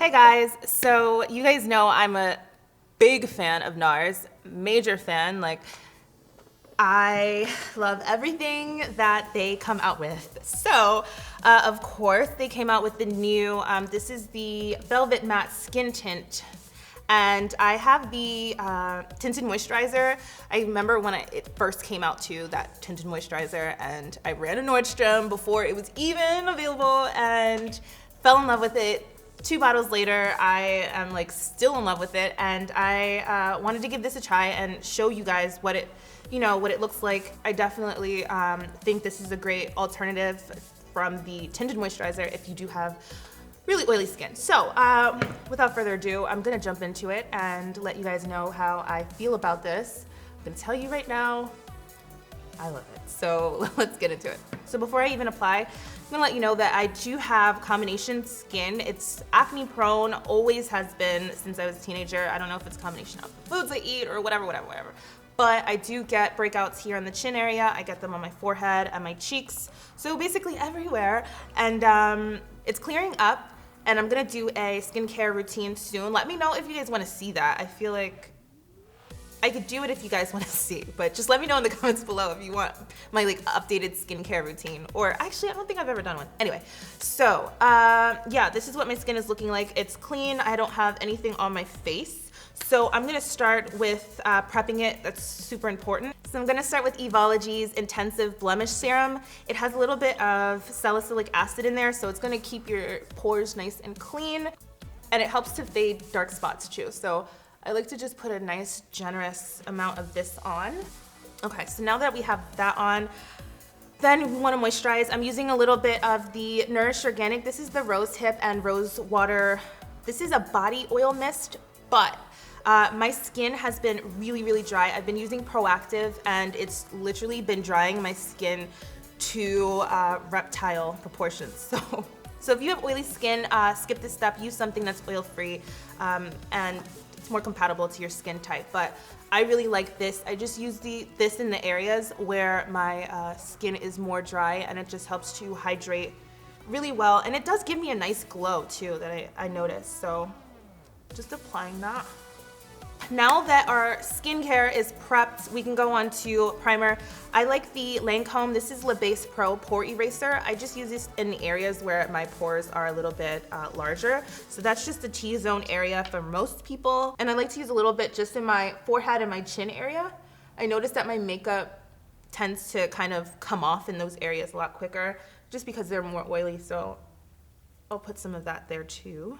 Hey guys, so you guys know I'm a big fan of Nars, major fan. Like, I love everything that they come out with. So, of course, they came out with the new, this is the Velvet Matte Skin Tint. And I have the tinted moisturizer. I remember when it first came out too, that tinted moisturizer, and I ran a Nordstrom before it was even available and fell in love with it. 2 bottles later, I am like still in love with it, and I wanted to give this a try and show you guys what it, what it looks like. I definitely think this is a great alternative from the tinted moisturizer if you do have really oily skin. So without further ado, I'm gonna jump into it and let you guys know how I feel about this. I'm gonna tell you right now, I love it. So let's get into it. So before I even apply, I'm gonna let you know that I do have combination skin. It's acne prone, always has been since I was a teenager. I don't know if it's a combination of the foods I eat or whatever. But I do get breakouts here in the chin area. I get them on my forehead and my cheeks. So basically everywhere. And it's clearing up, and I'm gonna do a skincare routine soon. Let me know if you guys wanna see that. I feel like I could do it if you guys want to see, but just let me know in the comments below if you want my like updated skincare routine. Or actually, I don't think I've ever done one. Anyway, so yeah, this is what my skin is looking like. It's clean. I don't have anything on my face. So I'm gonna start with prepping it. That's super important. So I'm gonna start with Evologie's Intensive Blemish Serum. It has a little bit of salicylic acid in there, so it's gonna keep your pores nice and clean, and it helps to fade dark spots too. So I like to just put a nice generous amount of this on. Okay, so now that we have that on, then we want to moisturize. I'm using a little bit of the Nourish Organic. This is the Rosehip and Rosewater. This is a body oil mist, but my skin has been really dry. I've been using Proactive, and it's literally been drying my skin to reptile proportions. So if you have oily skin, skip this step. Use something that's oil-free, and it's more compatible to your skin type. But I really like this. I just use this in the areas where my skin is more dry, and it just helps to hydrate really well. And it does give me a nice glow too that I noticed. So just applying that. Now that our skincare is prepped, we can go on to primer. I like the Lancome. This is Le Base Pro Pore Eraser. I just use this in the areas where my pores are a little bit larger. So that's just the T-zone area for most people. And I like to use a little bit just in my forehead and my chin area. I noticed that my makeup tends to kind of come off in those areas a lot quicker just because they're more oily. So I'll put some of that there too.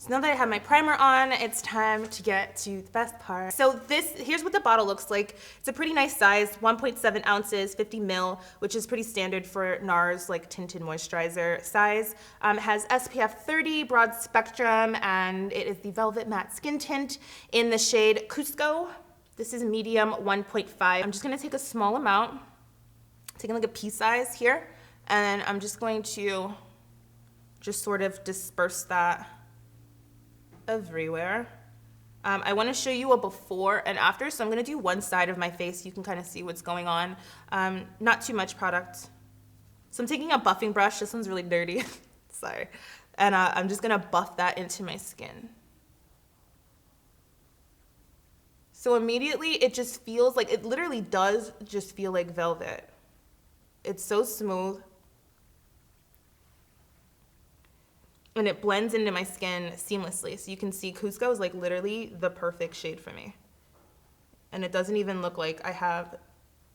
So now that I have my primer on, it's time to get to the best part. So here's what the bottle looks like. It's a pretty nice size, 1.7 ounces, 50 ml, which is pretty standard for Nars, like tinted moisturizer size. It has SPF 30, broad spectrum, and it is the Velvet Matte Skin Tint in the shade Cusco. This is medium 1.5. I'm just gonna take a small amount, taking like a pea size here, and I'm just going to just sort of disperse that everywhere. I want to show you a before and after, so I'm going to do one side of my face. You can kind of see what's going on. Not too much product. So I'm taking a buffing brush. This one's really dirty. Sorry. And I'm just going to buff that into my skin. So immediately it just feels like, it literally does just feel like velvet. It's so smooth. And it blends into my skin seamlessly. So you can see Cusco is like literally the perfect shade for me. And it doesn't even look like I have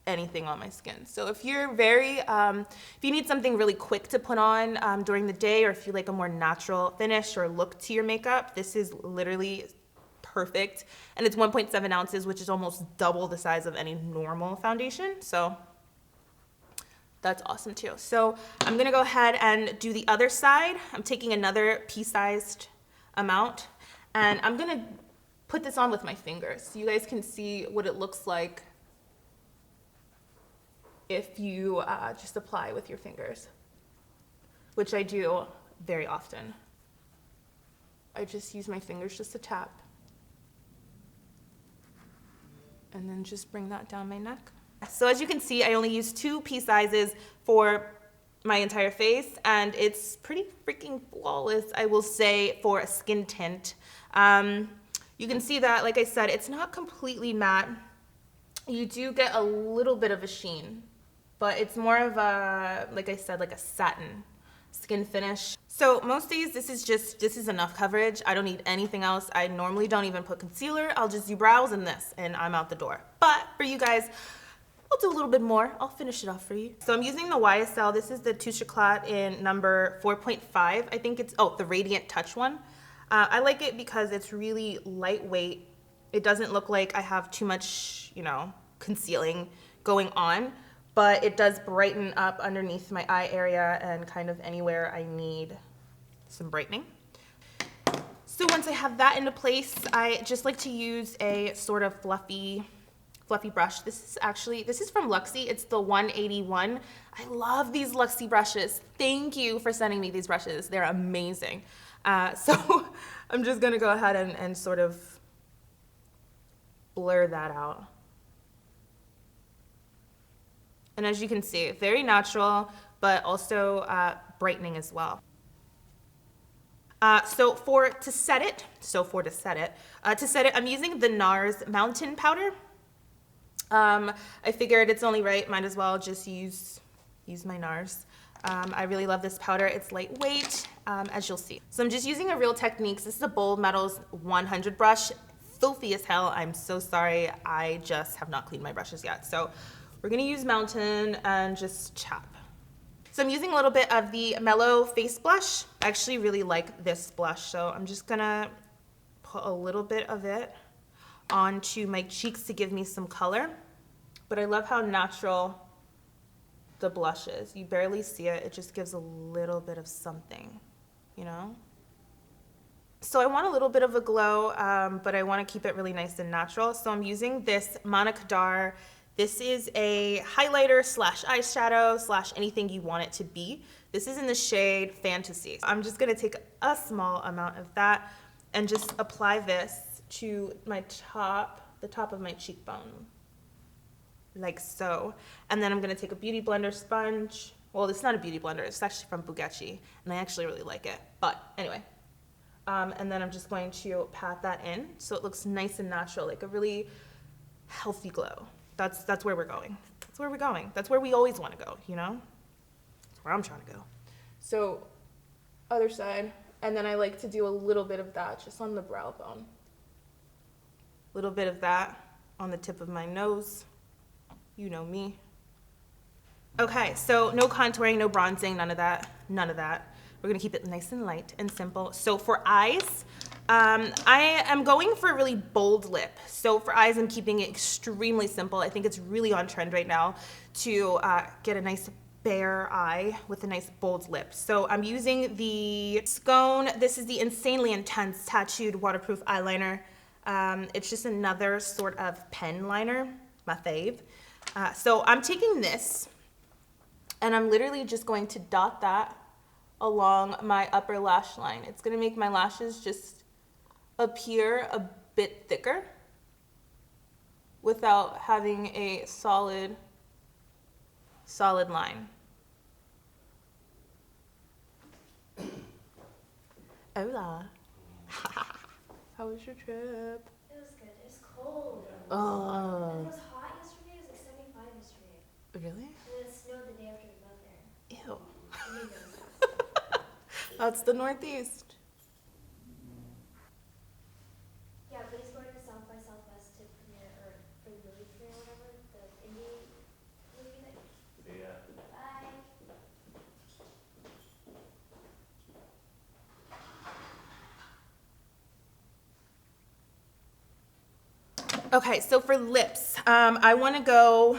anything on my skin. So if you're if you need something really quick to put on during the day, or if you like a more natural finish or look to your makeup, this is literally perfect. And it's 1.7 ounces, which is almost double the size of any normal foundation. So that's awesome too. So I'm gonna go ahead and do the other side. I'm taking another pea-sized amount, and I'm gonna put this on with my fingers so you guys can see what it looks like if you just apply with your fingers, which I do very often. I just use my fingers just to tap, and then just bring that down my neck. So as you can see, I only used 2 pea sizes for my entire face, and it's pretty freaking flawless, I will say, for a skin tint. You can see that, like I said, it's not completely matte. You do get a little bit of a sheen, but it's more of a, like I said, like a satin skin finish. So most days this is enough coverage. I don't need anything else. I normally don't even put concealer. I'll just do brows and this, and I'm out the door. But for you guys, I'll do a little bit more. I'll finish it off for you. So I'm using the YSL. This is the Touche Eclat in number 4.5. I think it's, oh, the Radiant Touch one. I like it because it's really lightweight. It doesn't look like I have too much, you know, concealing going on, but it does brighten up underneath my eye area and kind of anywhere I need some brightening. So once I have that into place, I just like to use a sort of fluffy brush. This is from Luxie. It's the 181. I love these Luxie brushes. Thank you for sending me these brushes. They're amazing. So I'm just gonna go ahead and sort of blur that out. And as you can see, very natural, but also brightening as well. To set it, I'm using the Nars Mountain Powder. I figured it's only right, might as well just use my Nars. I really love this powder. It's lightweight, as you'll see. So I'm just using a Real Techniques. This is a Bold Metals 100 brush. Filthy as hell. I'm so sorry. I just have not cleaned my brushes yet. So we're gonna use Mountain and just chop. So I'm using a little bit of the Mellow face blush. I actually really like this blush, so I'm just gonna put a little bit of it onto my cheeks to give me some color. But I love how natural the blush is. You barely see it. It just gives a little bit of something, you know? So I want a little bit of a glow, but I want to keep it really nice and natural. So I'm using this Monica Dar. This is a highlighter slash eyeshadow slash anything you want it to be. This is in the shade Fantasy. I'm just gonna take a small amount of that and just apply this to my the top of my cheekbone, like so. And then I'm gonna take a beauty blender sponge. Well, it's not a beauty blender, it's actually from Bugatti, and I actually really like it. But anyway, and then I'm just going to pat that in so it looks nice and natural, like a really healthy glow. That's where we're going. That's where we're going. That's where we always want to go, you know? That's where I'm trying to go. So, other side. And then I like to do a little bit of that just on the brow bone. A little bit of that on the tip of my nose. You know me. Okay, so no contouring, no bronzing, none of that. None of that. We're gonna keep it nice and light and simple. So for eyes, I am going for a really bold lip. So for eyes, I'm keeping it extremely simple. I think it's really on trend right now to get a nice bare eye with a nice bold lip. So I'm using the Scone. This is the Insanely Intense Tattooed Waterproof Eyeliner. It's just another sort of pen liner, my fave. So I'm taking this and I'm literally just going to dot that along my upper lash line. It's gonna make my lashes just appear a bit thicker without having a solid line. Hola. How was your trip? It was good. It was cold. Oh. It was hot yesterday. It was like 75 yesterday. Really? And then it snowed the day after we got there. Ew. I mean, That's the Northeast. yeah, but he's going to South by Southwest to premiere, or for the movie premiere or whatever, the indie movie that. Yeah. Bye. Okay, so for lips, I want to go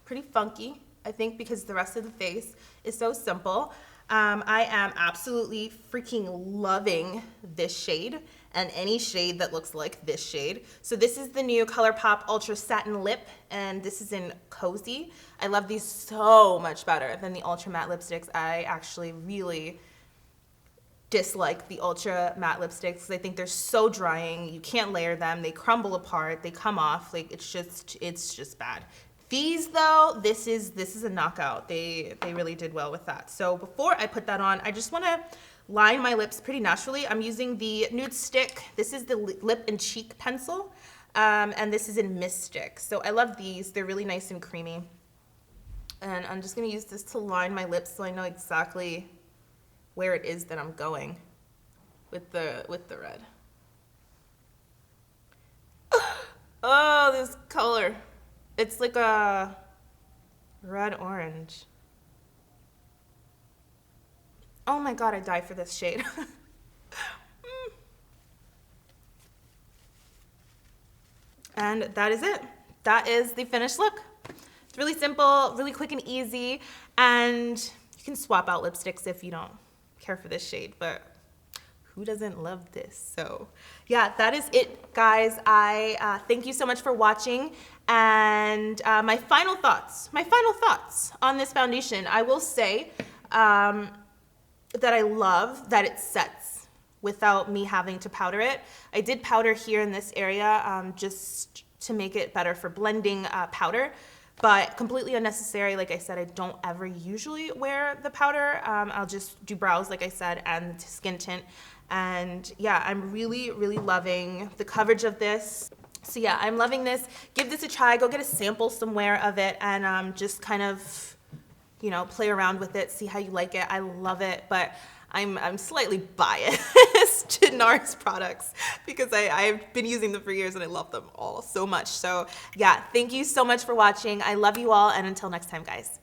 pretty funky, I think, because the rest of the face is so simple. I am absolutely freaking loving this shade and any shade that looks like this shade. So this is the new ColourPop Ultra Satin Lip, and this is in Cozy. I love these so much better than the Ultra Matte lipsticks. I actually really dislike the Ultra Matte lipsticks because I think they're so drying. You can't layer them. They crumble apart. They come off. Like it's just bad. These though, this is a knockout. They really did well with that. So before I put that on, I just want to line my lips pretty naturally. I'm using the Nudestix. This is the lip and cheek pencil, and this is in Mystic. So I love these. They're really nice and creamy. And I'm just gonna use this to line my lips so I know exactly where it is that I'm going with the red. Oh, this color. It's like a red orange. Oh my God, I die for this shade. And that is it. That is the finished look. It's really simple, really quick and easy, and you can swap out lipsticks if you don't care for this shade, but who doesn't love this? So yeah, that is it, guys. I thank you so much for watching, and my final thoughts on this foundation. I will say that I love that it sets without me having to powder it. I did powder here in this area just to make it better for blending powder, but completely unnecessary. Like I said, I don't ever usually wear the powder. I'll just do brows, like I said, and skin tint. And yeah, I'm really, really loving the coverage of this. So yeah, I'm loving this. Give this a try. Go get a sample somewhere of it and just kind of, you know, play around with it, see how you like it. I love it, but I'm slightly biased to Nars products because I've been using them for years and I love them all so much. So yeah, thank you so much for watching. I love you all, and until next time, guys.